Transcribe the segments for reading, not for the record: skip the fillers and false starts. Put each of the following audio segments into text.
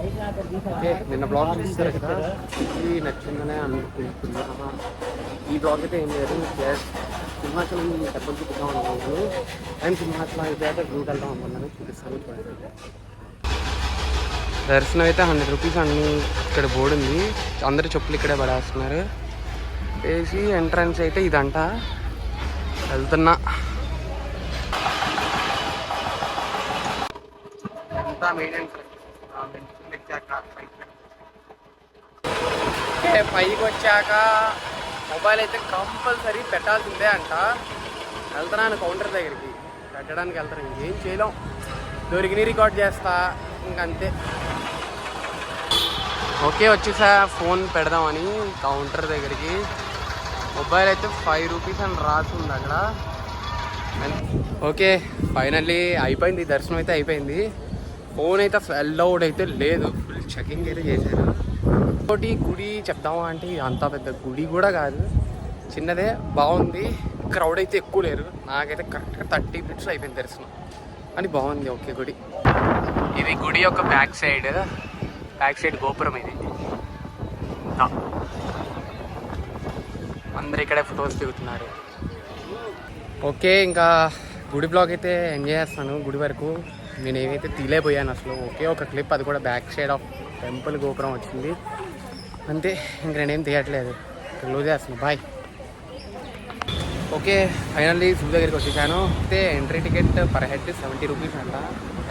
Okay, నిన్న blog చూస్తారు కదా, ఇది నచ్చిందనే అనుకుంటున్నా. ఈ బ్లాగ్ అయితే ఏం లేదు, జస్ట్ సింహాచలం టెంపుల్ చూపిద్దాం అనుకుంటున్నాను. అండ్ సింహాచలం అయిపోయాక జూకి వెళ్దాం అనుకున్నాను, చూపిస్తాను చూడండి. దర్శనం అయితే 100 రూపీస్ అన్ని. ఇక్కడ బోర్డు ఉంది, అందరు చెప్పులు ఇక్కడే పడేస్తున్నారు. వేసి ఎంట్రన్స్ అయితే ఇదంట. వెళ్తున్నా. ఎంత మెయింటెనెన్స్ పైకి వచ్చాక మొబైల్ అయితే కంపల్సరీ పెట్టాల్సిందే అంట. వెళ్తున్నాను కౌంటర్ దగ్గరికి, పెట్టడానికి వెళ్తాను. ఇంకేం చేయలేం, దొరికిని రికార్డ్ చేస్తా ఇంకంతే. ఓకే, వచ్చేసా ఫోన్ పెడదామని కౌంటర్ దగ్గరికి. మొబైల్ అయితే 5 రూపీస్ అని రాసి ఉంది అక్కడ. ఓకే, ఫైనల్లీ అయిపోయింది, దర్శనం అయితే అయిపోయింది. ఫోన్ అయితే అలౌడ్ అయితే లేదు, ఫుల్ చెకింగ్ అయితే చేశారు. ఇంకోటి గుడి చెప్దామా అంటే అంత పెద్ద గుడి కూడా కాదు, చిన్నదే, బాగుంది. క్రౌడ్ అయితే ఎక్కువ లేరు. నాకైతే కరెక్ట్గా 30 minutes అయిపోయింది దర్శనం అని. బాగుంది. ఓకే, గుడి ఇది. గుడి యొక్క బ్యాక్ సైడ్ గోపురం ఇది. అందరు ఇక్కడే ఫొటోస్ దిగుతున్నారు. ఓకే, ఇంకా గుడి బ్లాగ్ అయితే ఎంజాయ్ చేస్తాను. గుడి వరకు నేను ఏమైతే తీలేపోయాను అసలు. ఓకే, ఒక క్లిప్, అది కూడా బ్యాక్ సైడ్ ఆఫ్ టెంపుల్ గోపురం వచ్చింది అంతే. ఇంక నేనేం తీయట్లేదు, క్లోజ్ చేస్తాను. బాయ్. ఓకే, ఫైనల్లీ జూ దగ్గరికి వచ్చేసాను. అయితే entry ticket per head 70 rupees అంట.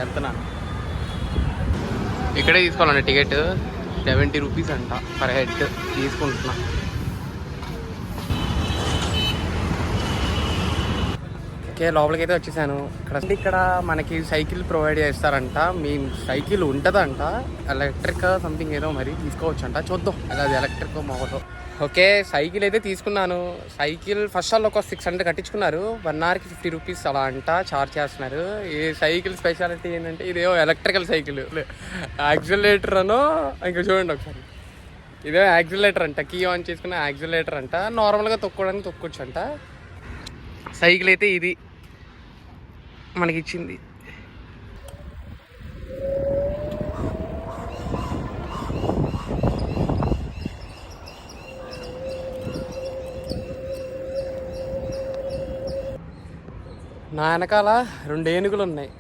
వెళ్తున్నాను, ఇక్కడే తీసుకోవాలండి టికెట్. 70 రూపీస్ అంట పర్ హెడ్. తీసుకుంటున్నా. ఓకే, లోపలికి అయితే వచ్చేసాను. ఇక్కడ మనకి సైకిల్ ప్రొవైడ్ చేస్తారంట. మీ సైకిల్ ఉంటుందంట, ఎలక్ట్రిక్ సంథింగ్ ఏదో మరి తీసుకోవచ్చు అంట. చూద్దాం అది ఎలక్ట్రిక్ మోటో. ఓకే, సైకిల్ అయితే తీసుకున్నాను. సైకిల్ ఫస్ట్ ఆల్ ఒక 600 కట్టించుకున్నారు. 1 అవర్కి 50 రూపీస్ అలా అంట ఛార్జ్ చేస్తున్నారు. ఈ సైకిల్ స్పెషాలిటీ ఏంటంటే ఇదేమో ఎలక్ట్రికల్ సైకిల్, యాక్సిలరేటర్ అనో. ఇంకా చూడండి ఒకసారి, ఇదే యాక్సిలరేటర్ అంట. కీ ఆన్ చేసుకున్న యాక్సిలరేటర్ అంట. నార్మల్గా తొక్కోవడానికి తొక్కొచ్చు అంట. సైకిల్ అయితే ఇది మనకి ఇచ్చింది. నా వెనకాల 2 ఏనుగులు ఉన్నాయి.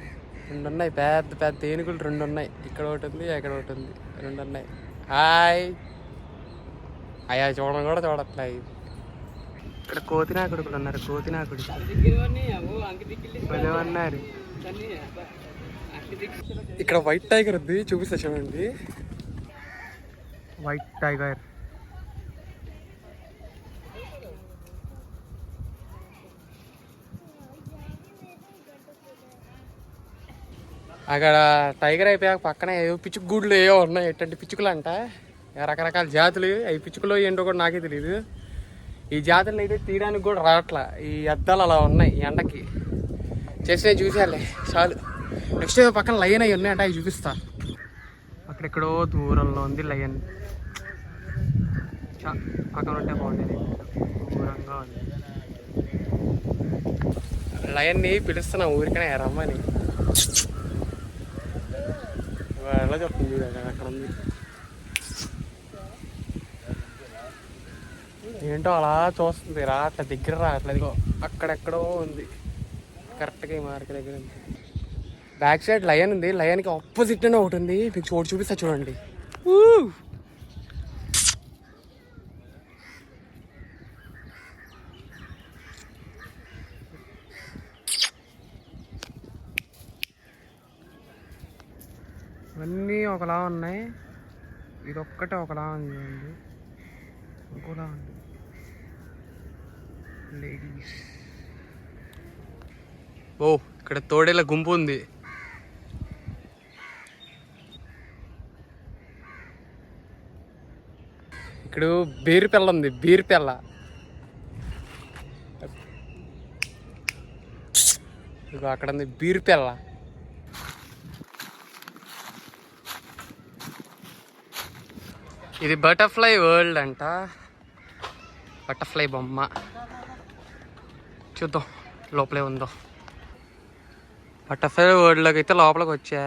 2 ఉన్నాయి, పెద్ద పెద్ద ఏనుగులు 2 ఉన్నాయి. ఇక్కడ ఒకటి ఉంది, అక్కడ ఒకటి ఉంది, 2 ఉన్నాయి. హాయ్ అయ్యా, చూడడం కూడా చూడట్లే. ఇక్కడ కోతినాకుడు కూడా ఉన్నారు. కోతినాకుడు అన్నారు. ఇక్కడ వైట్ టైగర్ ఉంది, చూపిస్తా చూడండి. వైట్ టైగర్ అక్కడ. టైగర్ అయిపోయాక పక్కన ఏవో పిచ్చుకు గూడ్లు ఏవో ఉన్నాయి. ఎటువంటి పిచ్చుకలు అంట, రకరకాల జాతులు. అవి పిచ్చుకలు ఏంటో కూడా నాకే తెలియదు. ఈ జాతులు అయితే తీయడానికి కూడా రావట్లా. ఈ అద్దాలు అలా ఉన్నాయి ఎండకి. చేసినవి చూసేయాలి చాలు. నెక్స్ట్ పక్కన లయన్ అవి ఉన్నాయంట, అవి చూపిస్తా. అక్కడెక్కడో దూరంలో ఉంది లయన్. పక్కన ఉంటే బాగుండేది, దూరంగా ఉంది. లయన్ని పిలుస్తున్నా ఊరికనే రమ్మని. ఎలా చెప్తుంది అక్కడ ఉంది. ఏంటో అలా చూస్తుంది, రాట్ల దగ్గర రావట్లేదు. అక్కడెక్కడో ఉంది, కరెక్ట్గా ఈ మార్క్ దగ్గర ఉంది. బ్యాక్ సైడ్ లయన్ ఉంది, లయన్కి ఆపోజిట్ అనే ఒకటి ఉంది. మీకు చూపిస్తా చూడండి. ఇవన్నీ ఒకలా ఉన్నాయి, ఇదొక్కటే ఒకలా ఉంది. ఇంకోలా ఉంది. లేడీస్, ఓ ఇక్కడ తోడేళ్ళ గుంపు ఉంది. ఇక్కడ బీర్పిల్ల ఉంది, బీర్పిల్ల. ఇదిగో అక్కడ ఉంది బీర్పిల్ల. ఇది బటర్ఫ్లై వరల్డ్ అంట. బటర్ఫ్లై బొమ్మ చూద్దాం లోపలే ఉందో. బటర్ఫ్లై వరల్డ్లోకి అయితే లోపలికి వచ్చా.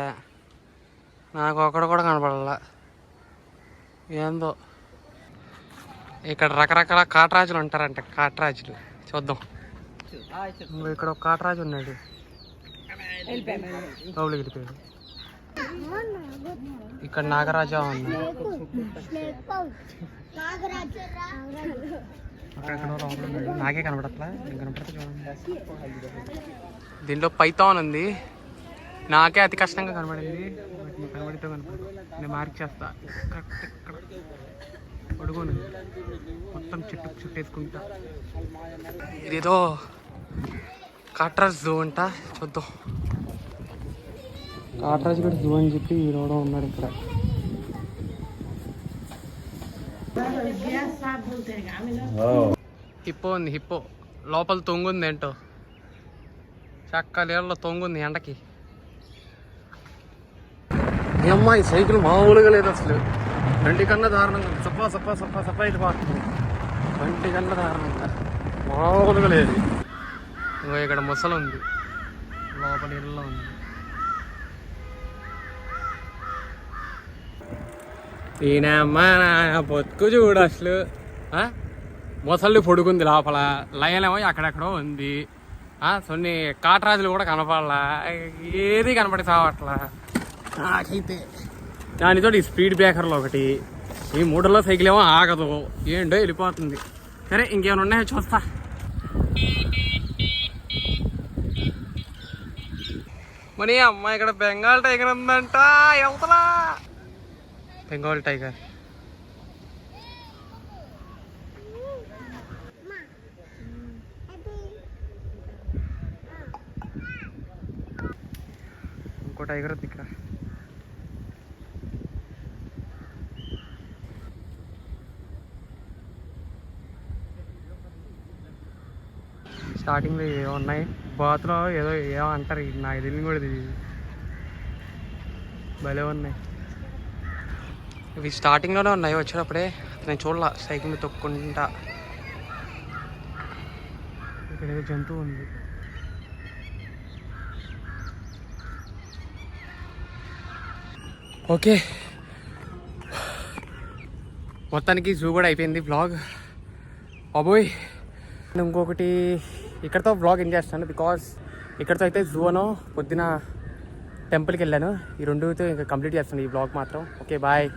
నాకు ఒకడు కూడా కనపడాల. ఏందో ఇక్కడ రకరకాల కాటరాజులు ఉంటారంట. కాటరాజులు చూద్దాం. ఇక్కడ ఒక కాటరాజు ఉన్నాడు. లోపలికి వెళ్ళిపోయాడు. ఇక్కడ నాగరాజా ఉన్నాడు. అక్కడెక్కడ లోపల ఉన్నాడు. నాకే కనపడట్లా. నేను కనపడతా చూడండి. దీంట్లో పైథాన్ ఉంది. నాకే అతి కష్టంగా కనబడింది. కనబడితే కనపడదు. నేను మార్క్ చేస్తా. కరెక్ట్ ఇక్కడ పడుకోను. మొత్తం చుట్టేసుకుంటా. ఇదేదో కాట్రాజ్ జూ అంట. చూద్దాం. కాట్రాజ్ కూడా జూ అని చెప్పి ఈరోడో ఉన్నాడు ఇక్కడ. హిప్పో ఉంది. హిప్పో లోపల తొంగుంది. ఏంటో చక్క నీళ్ళలో తొంగుంది ఎండకి. ఈ అమ్మాయి సైకిల్ మామూలుగా లేదు అసలు. బండి కన్నా దారుణంగా సప్పా సప్పా సప్పా సప్పా వెళ్ళిపోతుంది. బండి కన్నా దారుణంగా మామూలుగా లేదు. ఇంకో ఇక్కడ ముసలు ఉంది. లోపల ఇళ్ళలో ఉంది. ఈయనమ్మా బతుకు చూడు అసలు. ముసలి పొడుగుంది లోపల. లయనేమో అక్కడెక్కడో ఉంది. కొన్ని కాటరాజులు కూడా కనపడలా. ఏది కనపడి సావట్లా నాకైతే. దానితో ఈ స్పీడ్ బ్రేకర్లు ఒకటి. ఈ మూడల్లో సైకిల్ ఏమో ఆగదు. ఏంటో వెళ్ళిపోతుంది. సరే ఇంకేమైనా ఉన్నాయో చూస్తా. మరి అమ్మ ఇక్కడ బెంగాల్ టైగర్ ఉందంట. వెళ్తలా. బెంగాల్ టైగర్. ఇంకో టైగర్ ఉంది ఇక్కడ. స్టార్టింగ్లో ఏమో ఉన్నాయి. బాత్లో ఏదో ఏమో అంటారు. నాకు తెలియదు కూడా తెలియదు. భలే ఉన్నాయి ఇవి. స్టార్టింగ్లోనే ఉన్నాయి. వచ్చినప్పుడే నేను చూడాల. సైకిల్ తొక్కుంటా. ఇక్కడ ఏదో జంతువు ఉంది. ఓకే మొత్తానికి జూ కూడా అయిపోయింది బ్లాగ్. బాబోయ్ ఇంకొకటి ఇక్కడతో బ్లాగ్ ఎంజాయ్ చేస్తాను. బికాస్ ఇక్కడతో అయితే జూ అనో పొద్దున టెంపుల్కి వెళ్ళాను. ఈ రెండుతో ఇంకా కంప్లీట్ చేస్తాను ఈ బ్లాగ్ మాత్రం. Okay bye.